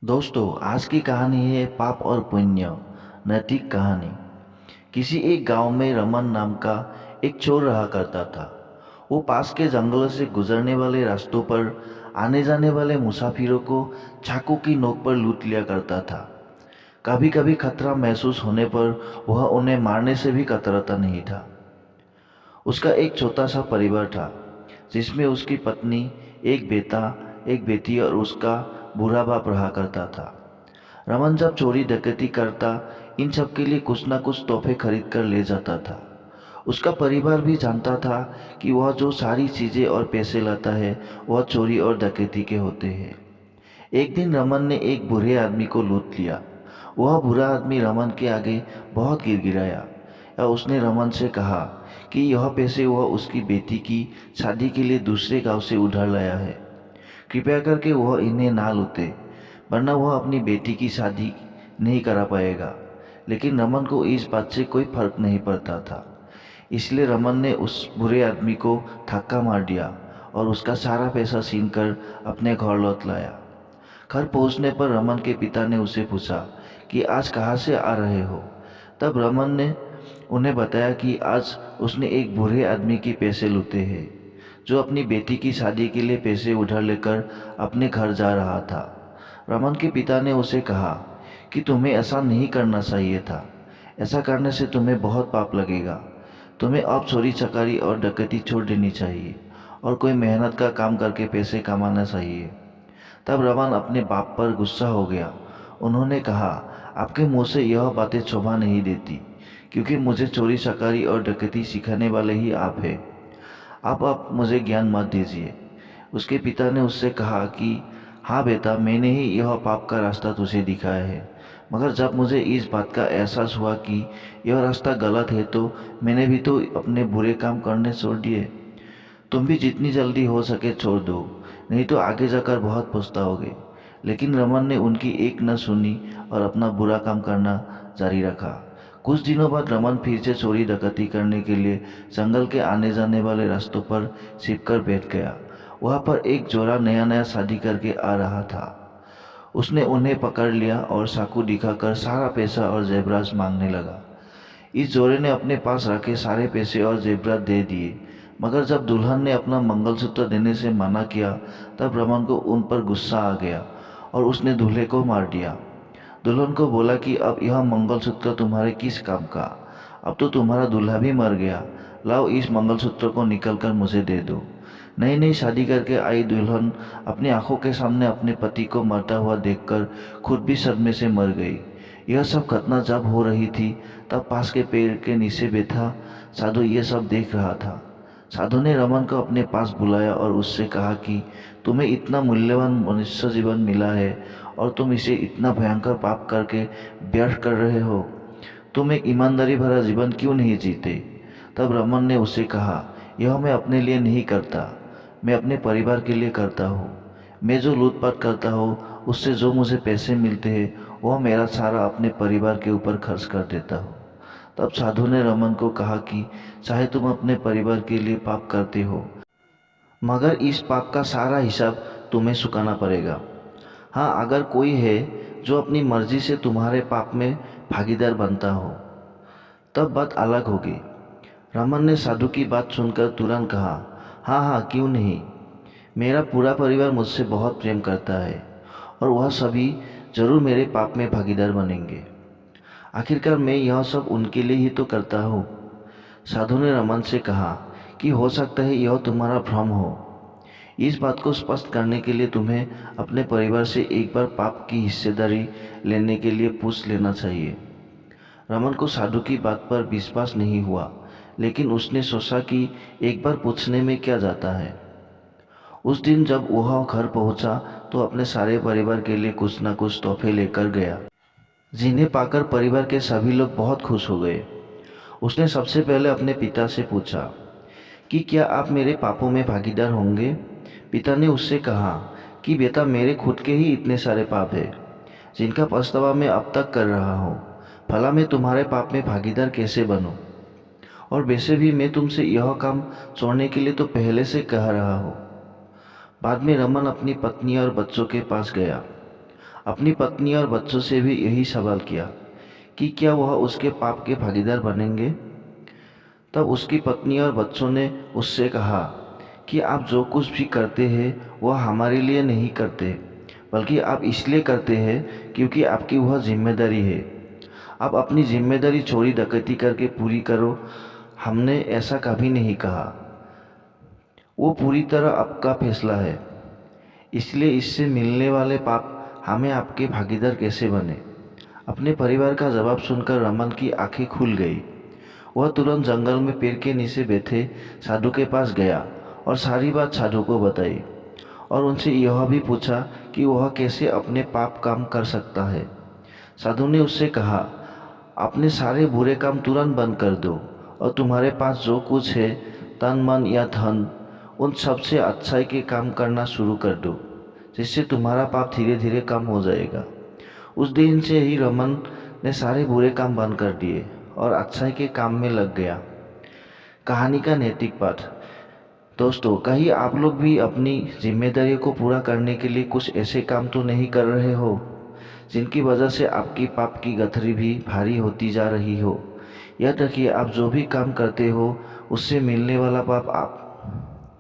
दोस्तों, आज की कहानी है पाप और पुण्य नैतिक कहानी। किसी एक गांव में रमन नाम का एक चोर रहा करता था। वो पास के जंगलों से गुजरने वाले रास्तों पर आने जाने वाले मुसाफिरों को चाकू की नोक पर लूट लिया करता था। कभी कभी खतरा महसूस होने पर वह उन्हें मारने से भी कतराता नहीं था। उसका एक छोटा सा परिवार था, जिसमें उसकी पत्नी, एक बेटा, एक बेटी और उसका बूढ़ा बाप रहा करता था। रमन जब चोरी डकैती करता, इन सब के लिए कुछ न कुछ तोहफे खरीद कर ले जाता था। उसका परिवार भी जानता था कि वह जो सारी चीजें और पैसे लाता है, वह चोरी और डकैती के होते हैं। एक दिन रमन ने एक बुरे आदमी को लूट लिया। वह बुरा आदमी रमन के आगे बहुत गिड़गिड़ाया या उसने रमन से कहा कि यह पैसे वह उसकी बेटी की शादी के लिए दूसरे गांव से उधार लाया है। कृपया करके वह इन्हें ना लूटे, वरना वह अपनी बेटी की शादी नहीं करा पाएगा। लेकिन रमन को इस बात से कोई फर्क नहीं पड़ता था। इसलिए रमन ने उस बुरे आदमी को धक्का मार दिया और उसका सारा पैसा छीन कर अपने घर लौट लाया। घर पहुंचने पर रमन के पिता ने उसे पूछा कि आज कहाँ से आ रहे हो। तब रमन ने उन्हें बताया कि आज उसने एक बुरे आदमी के पैसे लूटे हैं, जो अपनी बेटी की शादी के लिए पैसे उधार लेकर अपने घर जा रहा था। रमन के पिता ने उसे कहा कि तुम्हें ऐसा नहीं करना चाहिए था। ऐसा करने से तुम्हें बहुत पाप लगेगा। तुम्हें अब चोरी चकारी और डकैती छोड़ देनी चाहिए और कोई मेहनत का काम करके पैसे कमाना चाहिए। तब रमन अपने बाप पर गुस्सा हो गया। उन्होंने कहा, आपके मुंह से यह बातें शोभा नहीं देती, क्योंकि मुझे चोरी चकारी और डकैती सिखाने वाले ही आप हैं। आप मुझे ज्ञान मत दीजिए। उसके पिता ने उससे कहा कि हाँ बेटा, मैंने ही यह पाप का रास्ता तुझे दिखाया है। मगर जब मुझे इस बात का एहसास हुआ कि यह रास्ता गलत है, तो मैंने भी तो अपने बुरे काम करने छोड़ दिए। तुम भी जितनी जल्दी हो सके छोड़ दो, नहीं तो आगे जाकर बहुत पछताओगे। लेकिन रमन ने उनकी एक न सुनी और अपना बुरा काम करना जारी रखा। कुछ दिनों बाद रमन फिर से चोरी डकैती करने के लिए जंगल के आने जाने वाले रास्तों पर छिपकर बैठ गया। वहां पर एक जोड़ा नया नया शादी करके आ रहा था। उसने उन्हें पकड़ लिया और चाकू दिखाकर सारा पैसा और जेवरात मांगने लगा। इस जोड़े ने अपने पास रखे सारे पैसे और जेवरात दे दिए। मगर जब दुल्हन ने अपना मंगलसूत्र देने से मना किया, तब रमन को उन पर गुस्सा आ गया और उसने दूल्हे को मार दिया। दुल्हन को बोला कि अब यह मंगलसूत्र तुम्हारे किस काम का? अब तो तुम्हारा दूल्हा भी मर गया। लाओ, इस मंगलसूत्र को निकल कर मुझे दे दो। नई नई शादी करके आई दुल्हन अपनी आंखों के सामने अपने पति को मरता हुआ देखकर खुद भी सदमे से मर गई। यह सब घटना जब हो रही थी, तब पास के पेड़ के नीचे बैठा साधु ये सब देख रहा था। साधु ने रमन को अपने पास बुलाया और उससे कहा कि तुम्हें इतना मूल्यवान मनुष्य जीवन मिला है और तुम इसे इतना भयंकर पाप करके व्यर्थ कर रहे हो। तुम एक ईमानदारी भरा जीवन क्यों नहीं जीते? तब रमन ने उसे कहा, यह मैं अपने लिए नहीं करता, मैं अपने परिवार के लिए करता हूँ। मैं जो लूटपाट करता हूँ, उससे जो मुझे पैसे मिलते हैं, वह मेरा सारा अपने परिवार के ऊपर खर्च कर देता हूँ। तब साधु ने रमन को कहा कि चाहे तुम अपने परिवार के लिए पाप करते हो, मगर इस पाप का सारा हिसाब तुम्हें चुकाना पड़ेगा। हाँ, अगर कोई है जो अपनी मर्जी से तुम्हारे पाप में भागीदार बनता हो, तब बात अलग होगी। रमन ने साधु की बात सुनकर तुरंत कहा, हाँ हाँ, क्यों नहीं। मेरा पूरा परिवार मुझसे बहुत प्रेम करता है और वह सभी जरूर मेरे पाप में भागीदार बनेंगे। आखिरकार मैं यह सब उनके लिए ही तो करता हूँ। साधु ने रमन से कहा कि हो सकता है यह तुम्हारा भ्रम हो। इस बात को स्पष्ट करने के लिए तुम्हें अपने परिवार से एक बार पाप की हिस्सेदारी लेने के लिए पूछ लेना चाहिए। रमन को साधु की बात पर विश्वास नहीं हुआ, लेकिन उसने सोचा कि एक बार पूछने में क्या जाता है। उस दिन जब वह घर पहुंचा, तो अपने सारे परिवार के लिए कुछ न कुछ तोहफे लेकर गया, जिन्हें पाकर परिवार के सभी लोग बहुत खुश हो गए। उसने सबसे पहले अपने पिता से पूछा कि क्या आप मेरे पापों में भागीदार होंगे? पिता ने उससे कहा कि बेटा, मेरे खुद के ही इतने सारे पाप हैं, जिनका पछतावा मैं अब तक कर रहा हूँ। भला मैं तुम्हारे पाप में भागीदार कैसे बनूं? और वैसे भी मैं तुमसे यह काम छोड़ने के लिए तो पहले से कह रहा हूँ। बाद में रमन अपनी पत्नी और बच्चों के पास गया। अपनी पत्नी और बच्चों से भी यही सवाल किया कि क्या वह उसके पाप के भागीदार बनेंगे। तब उसकी पत्नी और बच्चों ने उससे कहा कि आप जो कुछ भी करते हैं वह हमारे लिए नहीं करते, बल्कि आप इसलिए करते हैं क्योंकि आपकी वह जिम्मेदारी है। आप अपनी जिम्मेदारी चोरी डकैती करके पूरी करो, हमने ऐसा कभी नहीं कहा। वो पूरी तरह आपका फैसला है, इसलिए इससे मिलने वाले पाप हमें आपके भागीदार कैसे बने। अपने परिवार का जवाब सुनकर रमन की आंखें खुल गई। वह तुरंत जंगल में पेड़ के नीचे बैठे साधु के पास गया और सारी बात साधु को बताई और उनसे यह भी पूछा कि वह कैसे अपने पाप काम कर सकता है। साधु ने उससे कहा, अपने सारे बुरे काम तुरंत बंद कर दो और तुम्हारे पास जो कुछ है, तन मन या धन, उन सब से अच्छाई के काम करना शुरू कर दो, जिससे तुम्हारा पाप धीरे धीरे कम हो जाएगा। उस दिन से ही रमन ने सारे बुरे काम बंद कर दिए और अच्छाई के काम में लग गया। कहानी का नैतिक पाठ। दोस्तों, कहीं आप लोग भी अपनी जिम्मेदारियों को पूरा करने के लिए कुछ ऐसे काम तो नहीं कर रहे हो जिनकी वजह से आपकी पाप की गठरी भी भारी होती जा रही हो। याद रखिए, आप जो भी काम करते हो उससे मिलने वाला पाप आप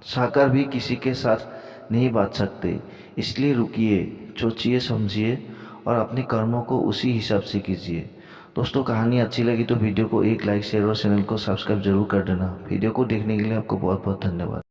चाहकर भी किसी के साथ नहीं बांट सकते। इसलिए रुकिए, सोचिए, समझिए और अपने कर्मों को उसी हिसाब से कीजिए। दोस्तों, कहानी अच्छी लगी तो वीडियो को एक लाइक, शेयर और चैनल को सब्सक्राइब जरूर कर देना। वीडियो को देखने के लिए आपको बहुत बहुत धन्यवाद।